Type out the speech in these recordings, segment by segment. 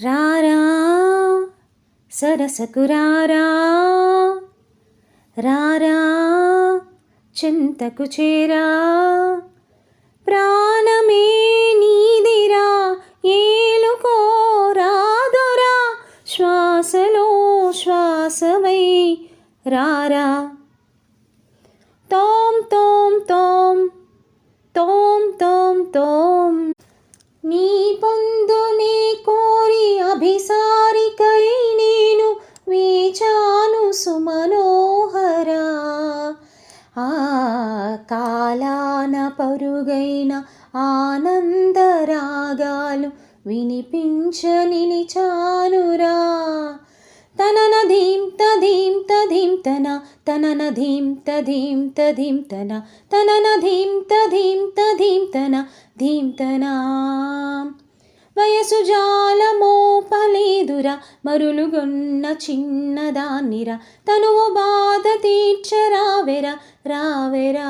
రారా సరసకు రారా రారా చింతకు చేరా ప్రాణమే నీదిరా ఏలుకోరాదురా శ్వాసలో శ్వాసవై రారా తోం తోం తోం తోం తోం తోం నీ పొందునే కోరి అభిసారికై నేను వేచాను సుమనోహరా ఆ కాలాన పరుగైన ఆనందరాగాలు వినిపించ నిలిచానురా తనన ధీం తధీం తధీం తన తనన ధీం తధీం తధీం తన తనన ధీం తధీం తధీం తన ధీం తనా వయసు జాలమోపలేదురా మరులుగొన్న చిన్నదాన్నిరా తనువు బాధ తీర్చరావెరా రావెరా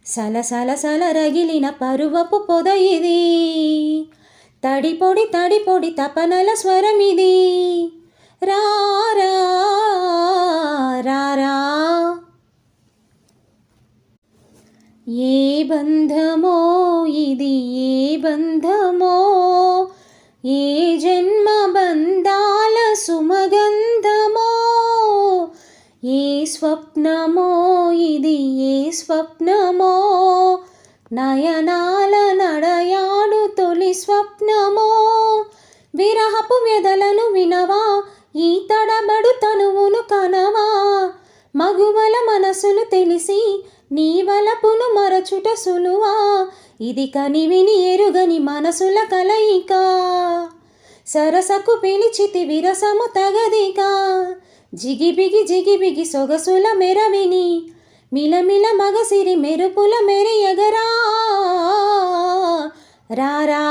సలసల సల రగిలిన పరువపు పొద ఇది తడిపొడి తడిపొడి తపనల స్వరమిది రారా రారా ఏ బంధమో ఇది ఏ బంధమో ఏ జన్మ బంధాల సుమగంధమో ఏ స్వప్నమో ఇది ఏ స్వప్నమో నయనాల నడయాడు తొలి స్వప్నమో విరహపు వ్యధలను వినవా ఈ తడబడు తనువును కనవా మగువల మనసులు తెలిసి నీ వలపును మరచుట సులువా ఇది కనివిని ఎరుగని మనసుల కలయిక సరసకు పిలిచితి విరసము తగదిగా జిగిబిగి జిగిబిగి సొగసుల మెరవిని మిలమిల మగసిరి మెరుపుల మెరియగరా రారా